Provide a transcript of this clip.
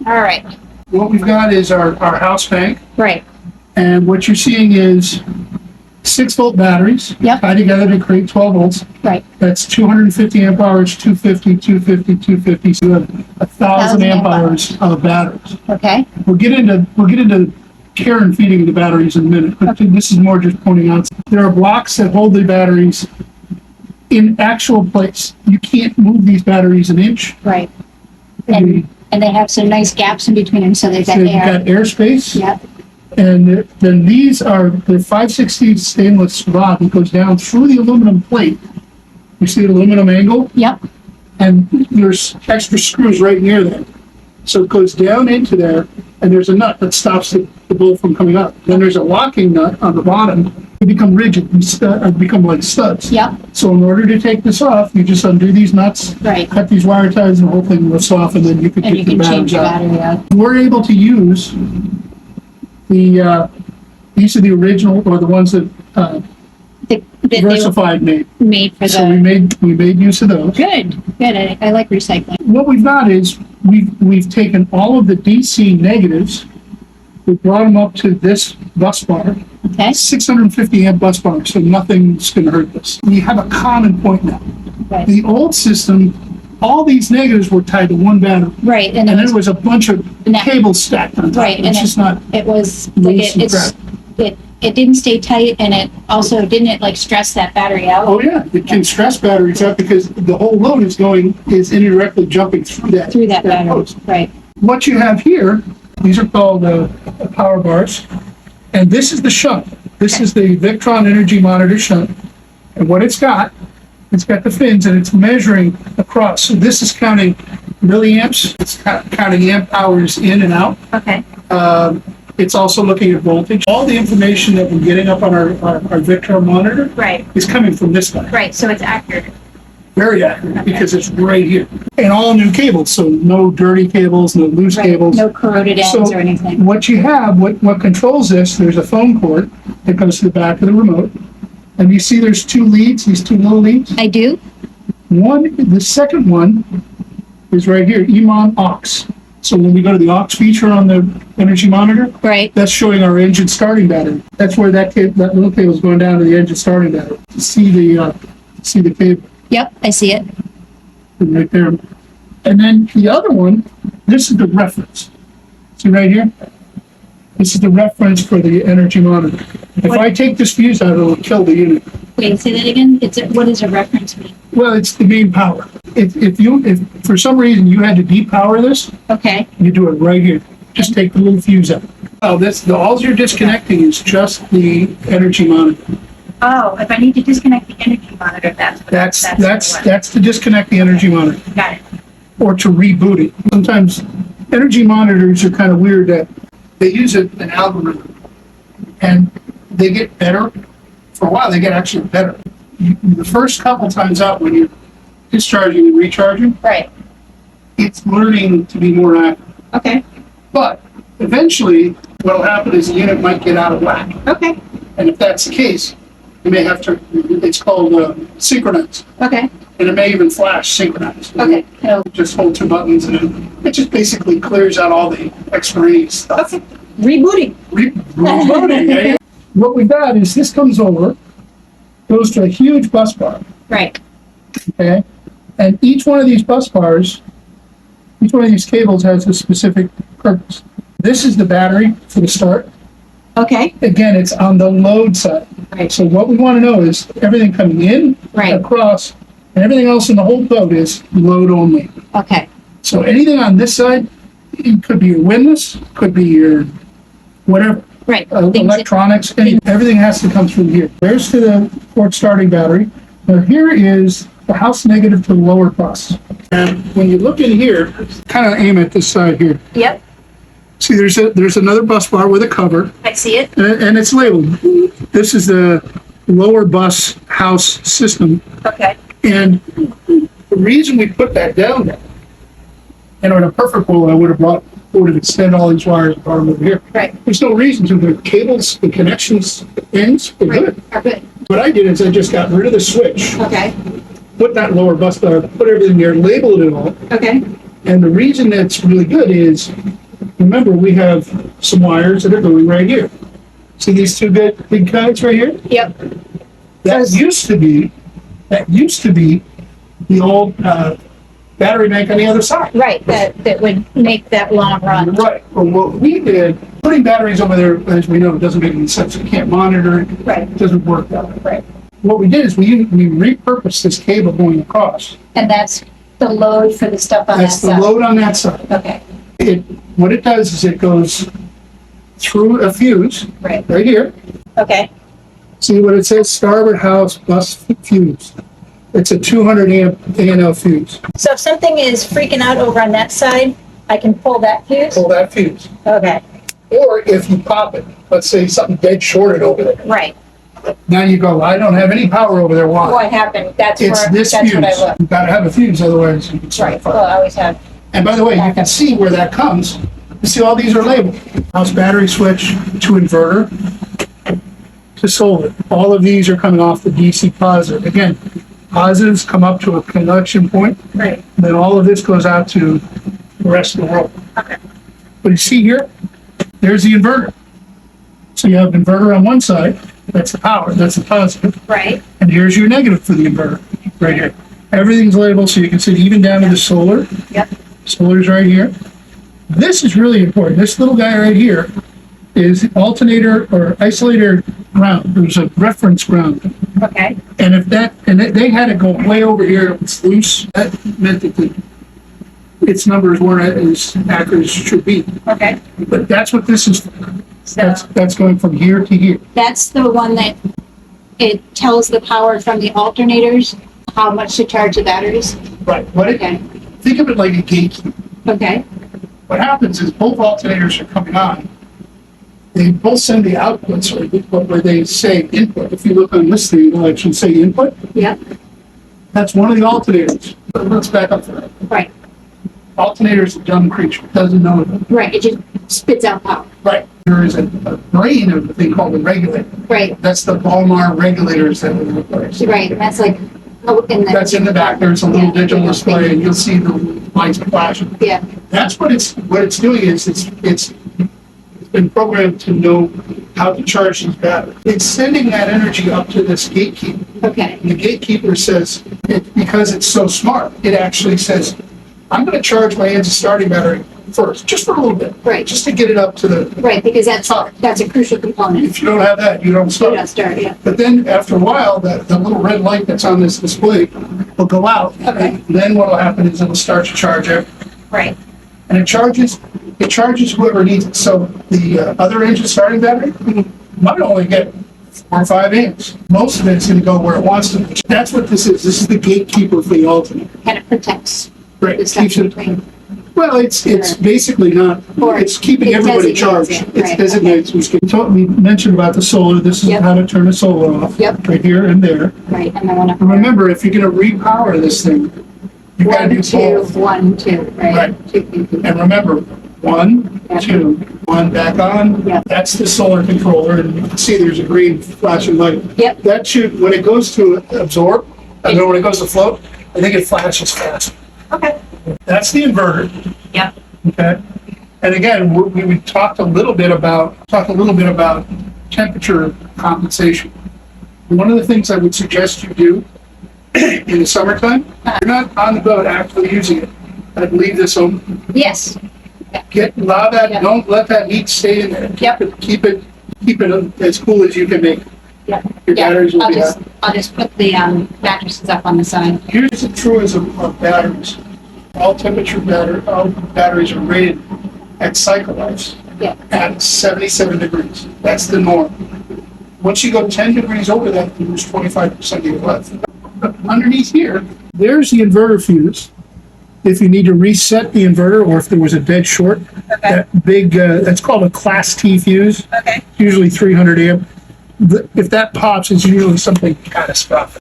All right. What we've got is our house bank, Right. and what you're seeing is 6-volt batteries Yep. tied together to create 12 volts. Right. That's 250 amp hours, 250, 250, 250, so you have 1,000 amp hours of batteries. Okay. We'll get into care and feeding the batteries in a minute, but this is more just pointing out. There are blocks that hold the batteries in actual place. You can't move these batteries an inch. Right. And they have some nice gaps in between them, so they've got They've air. got airspace. Yep. And then these are the 5/16 stainless rod that goes down through the aluminum plate. You see the aluminum angle? Yep. And there's extra screws right near there. So it goes down into there, and there's a nut that stops the bolt from coming up. Then there's a locking nut on the bottom. They become rigid and become like studs. Yep. So in order to take this off, you just undo these nuts, Right. cut these wire ties, and the whole thing lifts off, and then you can And get you the can change batteries your out. battery out. We're able to use these are the original, or the ones that That they Diversified made. were made for So we made use of those. Good. Good. I like recycling. What we've got is we've taken all of the DC negatives, we brought them up to this bus bar, Okay. 650 amp bus bar, so nothing's going to hurt this. We have a common point now. Right. The old system, all these negatives were tied to one battery, Right. and there was a bunch of cables stacked on top. Right. And It's just not. it was like loose and crap. it didn't stay tight, and it also didn't like stress that battery out. Oh yeah, it can stress batteries out because the whole load is indirectly jumping through that battery. post. Right. What you have here, these are called power bars, and this is the shunt. This is the Victron Energy Monitor shunt, and what it's got the fins, and it's measuring across. So this is counting milliamps. It's counting amp hours in and out. Okay. It's also looking at voltage. All the information that we're getting up on our Victron monitor Right. is coming from this guy. Right. So it's accurate. Very accurate because it's right here. And all new cables, so no dirty cables, no loose Right. cables. No corroded ends So or anything. what you have, what controls this, there's a phone cord that goes to the back of the remote. And you see there's two leads, these two little leads. I do. The second one is right here, EMON aux. So when we go to the aux feature on the energy monitor, Right. that's showing our engine starting battery. That's where that little cable is going down to the engine starting battery. See the cable Yep. I see it. right there. And then the other one, this is the reference. See right here? This is the reference for the energy monitor. If I take this fuse out, it'll kill the unit. Wait. Say that again. What does a reference mean? Well, it's the main power. If for some reason you had to depower this, Okay. you do it right here. Just take the little fuse out. Oh, all you're disconnecting is just the energy monitor. Oh, if I need to disconnect the energy monitor, That's to disconnect the energy monitor got it. or to reboot it. Sometimes energy monitors are kind of weird that they use an algorithm and they get better. For a while, they get actually better. The first couple times out when you're discharging and recharging, Right. it's learning to be more accurate. Okay. But eventually, what'll happen is the unit might get out of whack. Okay. And if that's the case, you may have to, it's called synchronize. Okay. And it may even flash synchronize. Okay. Just hold two buttons and it just basically clears out all the extraneous stuff. Okay. Rebooting. Rebooting, yeah. What we've got is this comes over, goes to a huge bus bar, Right. okay? And each one of these bus bars, each one of these cables has a specific purpose. This is the battery for the start. Okay. Again, it's on the load side. Right. So what we want to know is everything coming in, Right. across, and everything else in the whole boat is load only. Okay. So anything on this side, it could be your windlass, could be your whatever, Right. Things that- electronics, everything has to come through here. There's to the port starting battery. Now here is the house negative to the lower bus. And when you look in here, kind of aim at this side here. Yep. See, there's another bus bar with a cover, I see it. and it's labeled. This is the lower bus house system. Okay. And the reason we put that down there, in a perfect world, I would have extended all these wires and brought them over here. Right. There's no reason to. The cables, the connections, the ends are Right. good. Are good. What I did is I just got rid of the switch, Okay. put that lower bus bar, put everything there, labeled it all, Okay. And the reason that's really good is, remember, we have some wires that are going right here. See these two big guides right here? Yep. That used to be the old battery bank on the other side. Right, that would make that long run. Right. But what we did, putting batteries over there, as we know, doesn't make any sense. You can't monitor it. Right. It doesn't work that way. Right. What we did is we repurposed this cable going across. And that's the load for the stuff on that That's the side? load on that side. Okay, What it does is it goes through a fuse right, here. okay, See what it says? Starboard house bus fuse. It's a 200 amp A&L fuse. so if something is freaking out over on that side, I can pull that fuse? Pull that fuse. Okay, Or if you pop it, let's say something dead shorted over there. right. Now you go, I don't have any power over there. Why? What happened? That's It's this that's fuse. what I looked. You've got to have a fuse, otherwise you can start a Right, well, fire. I always have, And by the way, you can see where that comes. You see all these are labeled. House battery switch to inverter to solar. All of these are coming off the DC positive. Again, positives come up to a connection point. right, Then all of this goes out to the rest of the world. okay, But you see here, there's the inverter. So you have an inverter on one side, that's the power, that's the positive. right, And here's your negative for the inverter, right here. Everything's labeled so you can see it even down to the solar. yep, Solar's right here. This is really important. This little guy right here is alternator or isolator ground. There's a reference ground. okay, And if that, and they had it go way over here, it's loose, that meant that its numbers weren't as accurate as it should be. okay. But that's what this is. So That's going from here to here. that's the one that it tells the power from the alternators, how much to charge the batteries? Right. Okay, Think of it like a gatekeeper. okay, What happens is both alternators are coming on. They both send the outputs where they say input. If you look on this thing, it'll actually say input. yep, That's one of the alternators. But let's back up for that. right, Alternator's a dumb creature, doesn't know it. right, it just spits out power, Right. There is a brain of the thing called a regulator. right, That's the Balmar regulators that we replace. right, and that's like, oh, in the. That's in the back. There's a little Yeah. digital display and you'll see the lights flashing. Yeah, That's what it's doing is it's been programmed to know how to charge these batteries. It's sending that energy up to this gatekeeper. okay, And the gatekeeper says, because it's so smart, it actually says, I'm going to charge my engine starting battery first, just for a little bit. Right. Just to get it up to the, right, because that's a crucial component. if you don't have that, you don't You start. don't start, yeah, But then after a while, the little red light that's on this display will go out. Okay. And then what'll happen is it'll start to charge it. right, And it charges whoever needs it. So the other engine starting battery might only get 4 or 5 amps. Most of it's going to go where it wants to. That's what this is. This is the gatekeeper for the alternator. kind of protects Right. the stuff Keeps it. between. Well, it's basically not. Or It's keeping it everybody designates charged. it, It right, designates who's getting. We mentioned about the solar. This is Yep. how to turn the solar off. Yep. Right here and there. Right, and then one up And there. remember, if you're going to repower this thing, you got to do 1, 2, both. 1, 2, right? Right. 2, And remember, 1, Yeah. 2, 1 back on. Yeah. That's the solar controller, and you can see there's a green flashing light. Yep. That should, when it goes to absorb, and then when it goes to float, I think it flashes fast. Okay. That's the inverter. Yep. Okay. And again, we talked a little bit about temperature compensation. One of the things I would suggest you do in the summertime, you're not on the boat actively using it. I'd leave this open. Yes, Allow that, Yeah. don't let that heat stay in there. Yep. Keep it as cool as you can make it. yep. Your Yeah, batteries will I'll be just, happy. I'll just put the mattresses up on the side. Here's the truism of batteries. All batteries are rated at cycle lives Yeah, at 77 degrees. That's the norm. Once you go 10 degrees over that, you lose 25% of your life. But underneath here, there's the inverter fuse. If you need to reset the inverter or if there was a dead short, that big, that's called a class T fuse. okay. Usually 300 amp. If that pops, it's usually something catastrophic.